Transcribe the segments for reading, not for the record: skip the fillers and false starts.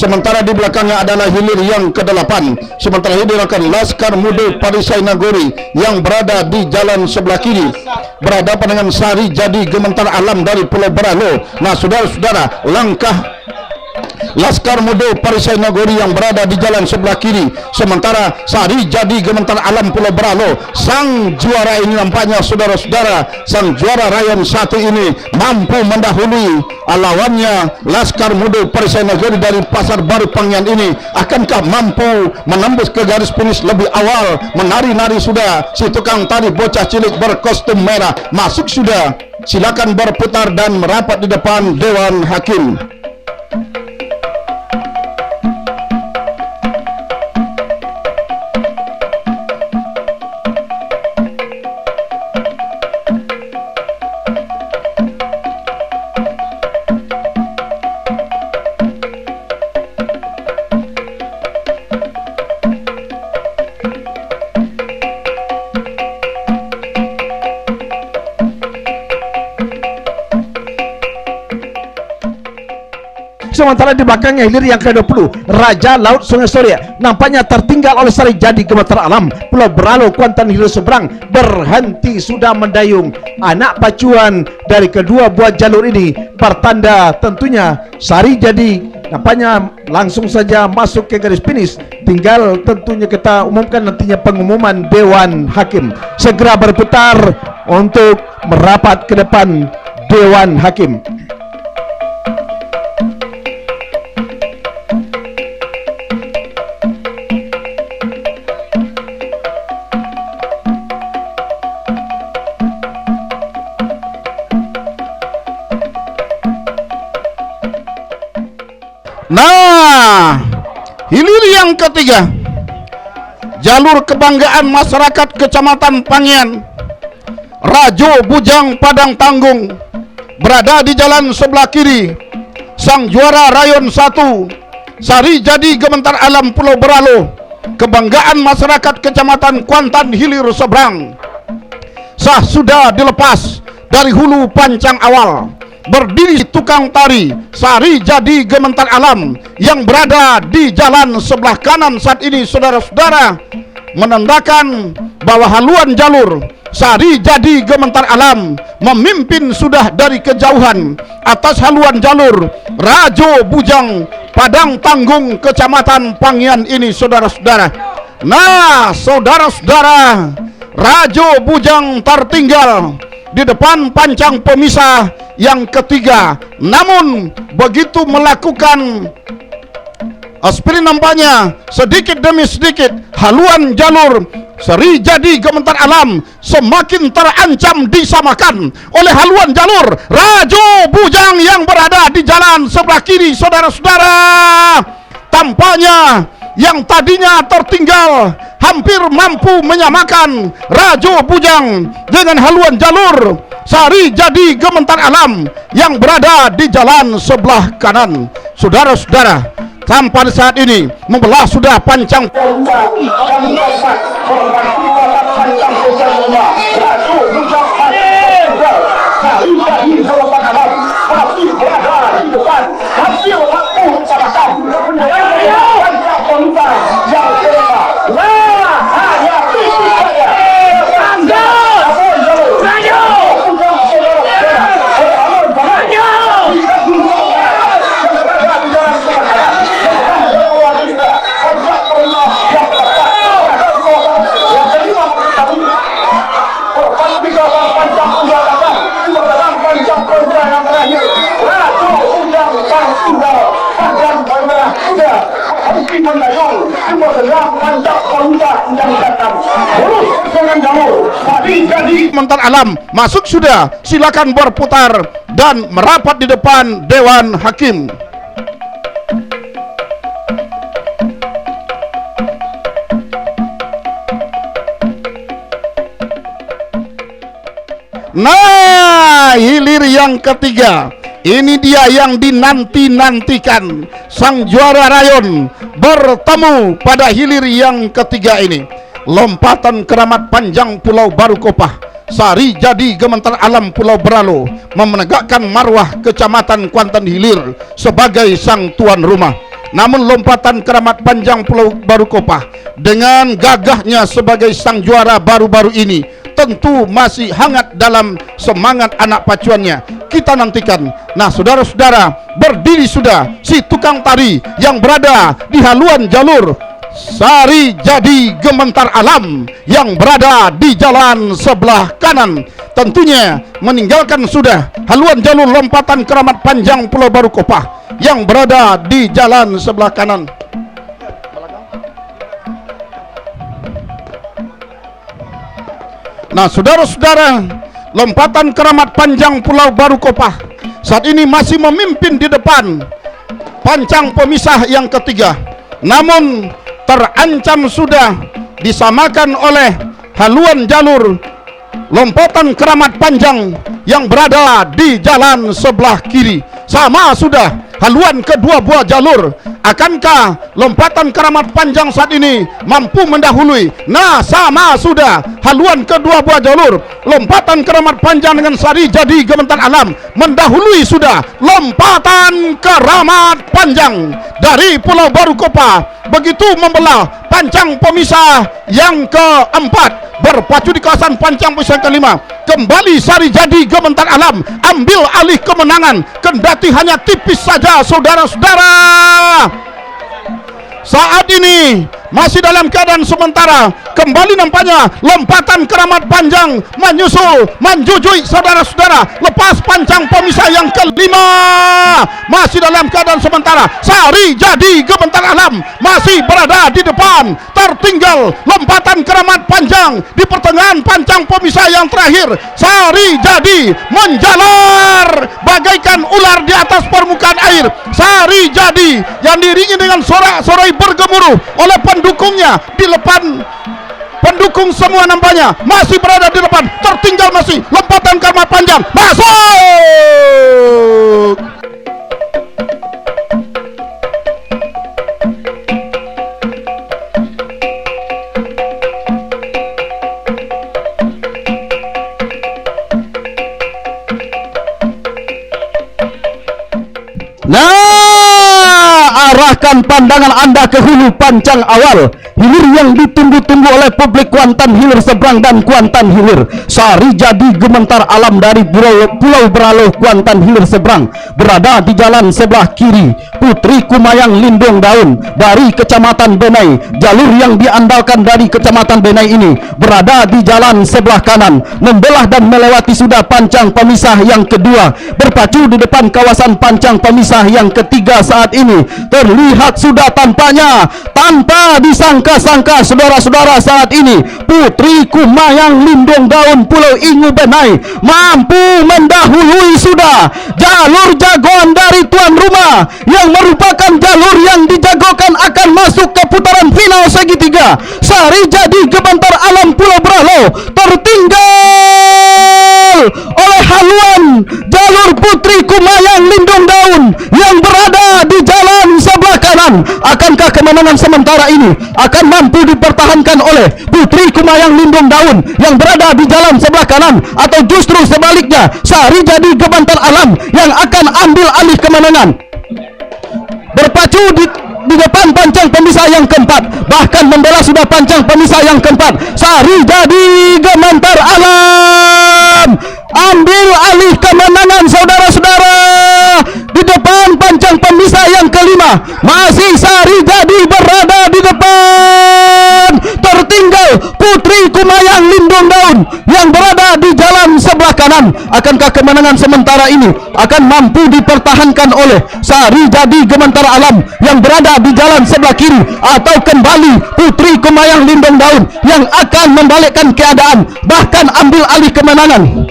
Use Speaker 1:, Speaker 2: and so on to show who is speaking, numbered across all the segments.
Speaker 1: sementara di belakangnya adalah hilir yang ke-8. Sementara hidirakan Laskar Muda Parisai Nagori yang berada di jalan sebelah kiri berhadapan dengan Sari Jadi Gementar Alam dari Pulau Beralo. Nah saudara-saudara, langkah Laskar Muda Parisai Nagori yang berada di jalan sebelah kiri, sementara Sari Jadi Gementar Alam Pulau Beralo, sang juara ini nampaknya saudara-saudara, sang juara rayon 1 ini mampu mendahului lawannya. Laskar Muda Parisai Nagori dari Pasar Baru Pangyan ini akankah mampu menembus ke garis finish lebih awal? Menari-nari sudah si tukang tari bocah cilik berkostum merah masuk sudah. Silakan berputar dan merapat di depan Dewan Hakim.
Speaker 2: Sementara di belakangnya hilir yang ke-20 Raja Laut Sungai Soria nampaknya tertinggal oleh Sari Jadi Gementar Alam Pulau Beralo. Kuantan hilir seberang berhenti sudah mendayung. Anak pacuan dari kedua buah jalur ini pertanda tentunya Sari Jadi nampaknya langsung saja masuk ke garis finish. Tinggal tentunya kita umumkan nantinya pengumuman Dewan Hakim. Segera berputar untuk merapat ke depan Dewan Hakim.
Speaker 1: Nah, hilir yang ketiga, jalur kebanggaan masyarakat Kecamatan Pangyan, Rajo Bujang Padang Tanggung berada di jalan sebelah kiri. Sang juara rayon 1 Sari Jadi Gementar Alam Pulau Beralo, kebanggaan masyarakat Kecamatan Kuantan Hilir seberang, sah sudah dilepas dari hulu pancang awal. Berdiri tukang tari Sari Jadi Gementar Alam yang berada di jalan sebelah kanan saat ini saudara-saudara, menandakan bahwa haluan jalur Sari Jadi Gementar Alam memimpin sudah dari kejauhan atas haluan jalur Rajo Bujang Padang Tanggung Kecamatan Pangyan ini saudara-saudara. Nah saudara-saudara, Rajo Bujang tertinggal di depan pancang pemisah yang ketiga. Namun begitu melakukan sprint nampaknya sedikit demi sedikit haluan jalur Sari Jadi Gementar Alam semakin terancam disamakan oleh haluan jalur Rajo Bujang yang berada di jalan sebelah kiri saudara-saudara. Tampaknya yang tadinya tertinggal hampir mampu menyamakan Rajo Bujang dengan haluan jalur Sari Jadi Gementar Alam yang berada di jalan sebelah kanan. Saudara-saudara, sampai saat ini membelah sudah pancang Gementar Alam masuk sudah. Silakan berputar dan merapat di depan Dewan Hakim. Nah, hilir yang ketiga, ini dia yang dinanti-nantikan. Sang juara rayon bertemu pada hilir yang ketiga ini. Lompatan keramat panjang Pulau Baru Kopah, Sari Jadi Gementar Alam Pulau Beralo menegakkan marwah Kecamatan Kuantan Hilir sebagai sang tuan rumah. namun lompatan keramat panjang Pulau Baru Kopah dengan gagahnya sebagai sang juara baru-baru ini tentu masih hangat dalam semangat anak pacuannya. Kita nantikan. Nah, saudara-saudara, berdiri sudah si tukang tari yang berada di haluan jalur Sari Jadi Gementar Alam yang berada di jalan sebelah kanan. Tentunya meninggalkan sudah haluan jalur lompatan keramat panjang Pulau Baru Kopah yang berada di jalan sebelah kanan. Nah, saudara-saudara, lompatan keramat panjang Pulau Baru Kopah saat ini masih memimpin di depan pancang pemisah yang ketiga, namun terancam sudah disamakan oleh haluan jalur lompatan keramat panjang yang berada di jalan sebelah kiri. Sama sudah haluan kedua buah jalur. Akankah lompatan keramat panjang saat ini mampu mendahului? Nah, sama sudah haluan kedua buah jalur lompatan keramat panjang dengan Sari Jadi Gementar Alam mendahului sudah lompatan keramat panjang dari Pulau Baru Kopah. Begitu membelah pancang pemisah yang keempat, berpacu di kawasan pancang pemisah yang kelima. Kembali Sari Jadi Gementar Alam ambil alih kemenangan, kendati hanya tipis saja, saudara-saudara. Saat ini masih dalam keadaan sementara. Kembali nampaknya lompatan keramat panjang menyusul, menjujui, saudara-saudara. Lepas pancang pemisah yang kelima, masih dalam keadaan sementara. Sari Jadi Gementar Alam masih berada di depan. Tertinggal lompatan keramat panjang di pertengahan pancang pemisah yang terakhir. Sari Jadi menjalar bagaikan ular di atas permukaan air. Sari Jadi yang diiringi dengan sorak-sorai bergemuruh oleh pendukungnya di depan. Pendukung semua nampaknya masih berada di depan. Tertinggal masih lompatan keramat panjang. Masuk.
Speaker 2: Nah, arahkan pandangan Anda ke hulu pancang awal, hilir yang ditunggu-tunggu oleh publik Kuantan Hilir Seberang dan Kuantan Hilir. Sari Jadi Gementar Alam dari Pulau Beraloh Kuantan Hilir Seberang berada di jalan sebelah kiri. Putri Kumayang Lindung Daun dari Kecamatan Benai, jalur yang diandalkan dari Kecamatan Benai ini berada di jalan sebelah kanan, membelah dan melewati sudah pancang pemisah yang kedua, berpacu di depan kawasan pancang pemisah yang ketiga. Saat ini terlihat sudah tampaknya tanpa disangka-sangka, saudara-saudara, saat ini Putri Kumayang Lindung Daun Pulau Ingu Benai mampu mendahului sudah jalur jagoan dari tuan rumah yang merupakan jalur yang dijagokan akan masuk ke putaran final segitiga. Sari Jadi Gementar Alam Pulau Beraloh tertinggal oleh haluan jalur Putri Kumayang Lindung Daun yang berada di jalan sebelah kanan. Akankah kemenangan sementara ini akan mampu dipertahankan oleh Putri Kumayang Lindung Daun yang berada di jalan sebelah kanan, atau justru sebaliknya Sari Jadi Gementar Alam yang akan ambil alih kemenangan? Berpacu di depan pancang pemisah yang keempat, bahkan membela sudah pancang pemisah yang keempat. Sari Jadi Gementar Alam ambil alih kemenangan, saudara-saudara. Di depan pancang pemisah yang kelima masih Sari Jadi berada di depan. Tertinggal Putri Kumayang Lindung Daun yang berada di jalan sebelah kanan. Akankah kemenangan sementara ini akan mampu dipertahankan oleh Sari Jadi Gementar Alam yang berada di jalan sebelah kiri, atau kembali Putri Kumayang Lindung Daun yang akan membalikkan keadaan, bahkan ambil alih kemenangan?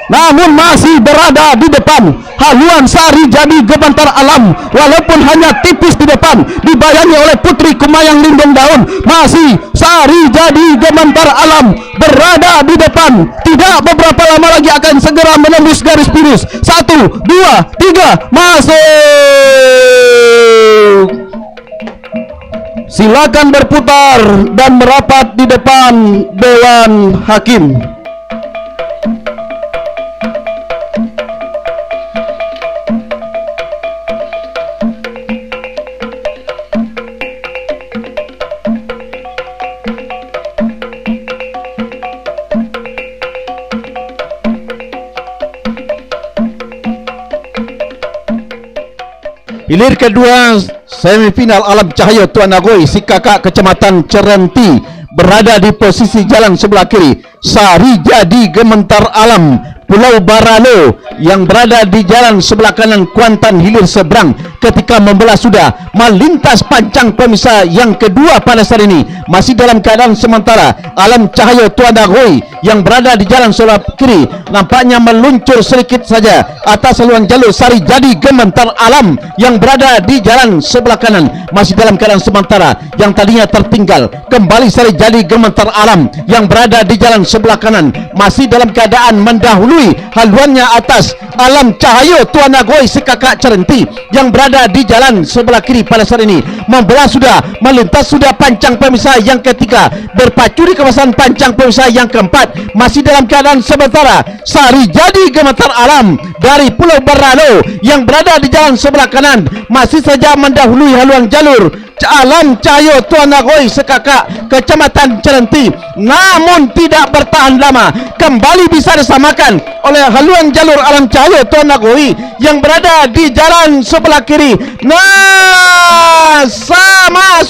Speaker 2: Namun masih berada di depan haluan Sari Jadi Gementar Alam, walaupun hanya tipis di depan, dibayangi oleh Putri Kumayang Lindung Daun. Masih Sari Jadi Gementar Alam berada di depan. Tidak beberapa lama lagi akan segera menembus garis finish. 1, 2, 3, masuk. Silakan berputar dan merapat di depan Dewan Hakim. Hilir kedua semifinal Alam Cahaya Tuan Agoi si kakak Kecamatan Cerenti berada di posisi jalan sebelah kiri. Sari Jadi Gementar Alam Pulau Baralo yang berada di jalan sebelah kanan Kuantan Hilir seberang ketika membelah sudah melintas pancang pemisah yang kedua pada saat ini. Masih dalam keadaan sementara Alam Cahaya Tuan Agoi yang berada di jalan sebelah kiri nampaknya meluncur sedikit saja atas haluan jalur Sari Jadi Gementar Alam yang berada di jalan sebelah kanan. Masih dalam keadaan sementara yang tadinya tertinggal kembali Sari Jadi Gementar Alam yang berada di jalan sebelah kanan masih dalam keadaan mendahului haluannya atas Alam Cahaya Tuan Agoi si kakak Cerenti yang berada di jalan sebelah kiri pada saat ini. Membelah sudah, melintas sudah pancang pemisah yang ketiga, berpacu di kawasan pancang pemisah yang keempat. Masih dalam keadaan sementara Sari Jadi Gementar Alam dari Pulau Baralo yang berada di jalan sebelah kanan masih saja mendahului haluan jalur Alam Cahaya Tuan Agoi sekakak Kecamatan Cerenti, namun tidak bertahan lama, kembali bisa disamakan oleh haluan jalur Alam Cahaya Tuan Agoi yang berada di jalan sebelah kiri. Nah, sama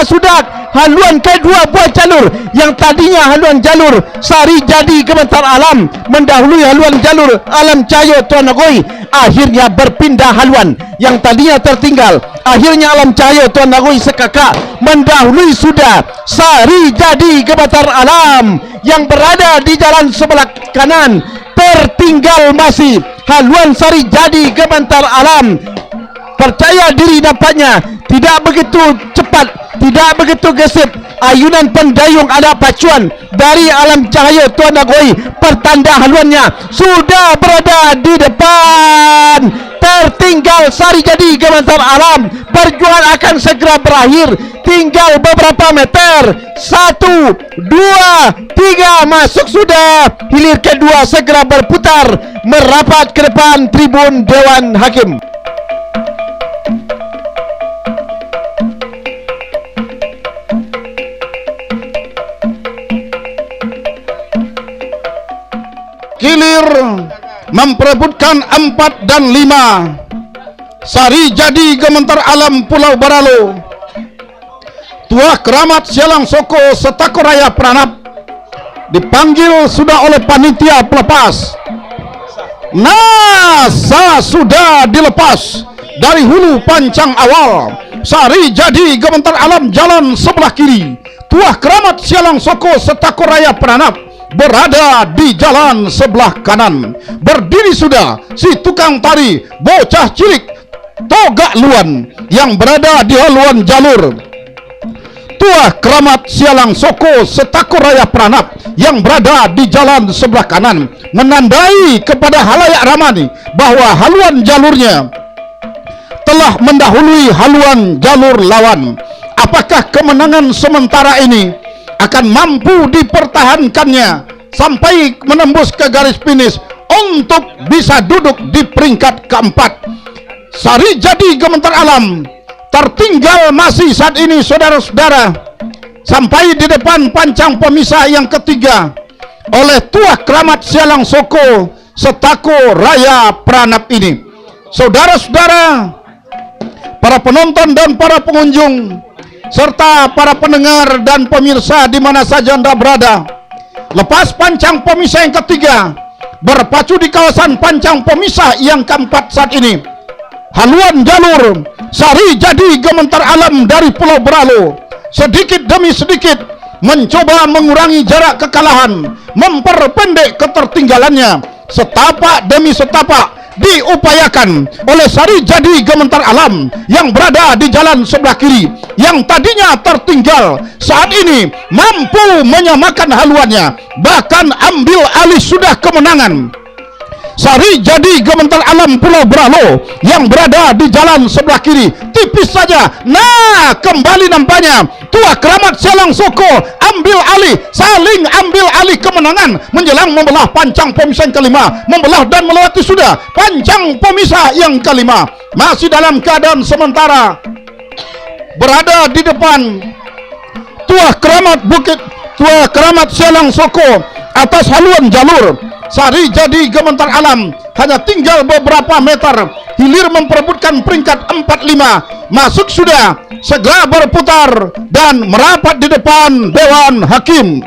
Speaker 2: sudah haluan kedua buah jalur yang tadinya haluan jalur Sari Jadi Gementar Alam mendahului haluan jalur Alam Cahaya Tuan Agoi akhirnya berpindah haluan yang tadinya tertinggal. Akhirnya Alam Cahaya Tuan Agoi sekakak mendahului sudah Sari Jadi Gementar Alam yang berada di jalan sebelah kanan. Tertinggal masih haluan Sari Jadi Gementar Alam. Percaya diri nampaknya tidak begitu cepat, tidak begitu gesit. Ayunan pendayung ada pacuan dari Alam Cahaya Tuan Agoi. Pertanda haluannya sudah berada di depan. Tertinggal Sari Jadi Gementar Alam. Perjuangan akan segera berakhir. Tinggal beberapa meter. 1, 2, 3 masuk sudah. Hilir kedua segera berputar merapat ke depan tribun Dewan Hakim.
Speaker 1: Hilir memperebutkan 4 dan 5. Sari Jadi Gementar Alam Pulau Baralo, Tuah Keramat Sialang Soko Setakoraya Pranap dipanggil sudah oleh panitia pelepas. Nasa sudah dilepas dari hulu pancang awal. Sari Jadi Gementar Alam jalan sebelah kiri. Tuah Keramat Sialang Soko Setakoraya Pranap berada di jalan sebelah kanan. Berdiri sudah si tukang tari bocah cilik Togak Luan yang berada di haluan jalur Tuah Keramat Sialang Soko Setakoraya Pranap yang berada di jalan sebelah kanan, menandai kepada halayak ramai bahwa haluan jalurnya telah mendahului haluan jalur lawan. Apakah kemenangan sementara ini akan mampu dipertahankannya sampai menembus ke garis finish untuk bisa duduk di peringkat keempat? Sari Jadi Gementar Alam tertinggal masih saat ini saudara-saudara sampai di depan pancang pemisah yang ketiga oleh Tuah Keramat Sialang Soko Setakoraya Pranap ini. Saudara-saudara, para penonton dan para pengunjung serta para pendengar dan pemirsa di mana saja Anda berada, lepas pancang pemisah yang ketiga berpacu di kawasan pancang pemisah yang keempat saat ini, haluan jalur Sari Jadi Gementar Alam dari Pulau Baralo sedikit demi sedikit mencoba mengurangi jarak kekalahan, memperpendek ketertinggalannya. Setapak demi setapak diupayakan oleh Sari Jadi Gementar Alam yang berada di jalan sebelah kiri, yang tadinya tertinggal saat ini mampu menyamakan haluannya, bahkan ambil alih sudah kemenangan. Sari Jadi Gementar Alam Pulau Baralo yang berada di jalan sebelah kiri tipis saja. Nah, kembali nampaknya Tuah Keramat Sialang Soko ambil alih, saling ambil alih kemenangan menjelang membelah pancang pemisah yang kelima, membelah dan melewati sudah pancang pemisah yang kelima. Masih dalam keadaan sementara berada di depan Tuah Keramat Sialang Soko atas haluan jalur Sari Jadi Gementar Alam hanya tinggal beberapa meter, hilir memperebutkan peringkat 45. Masuk sudah, segera berputar dan merapat di depan Dewan Hakim.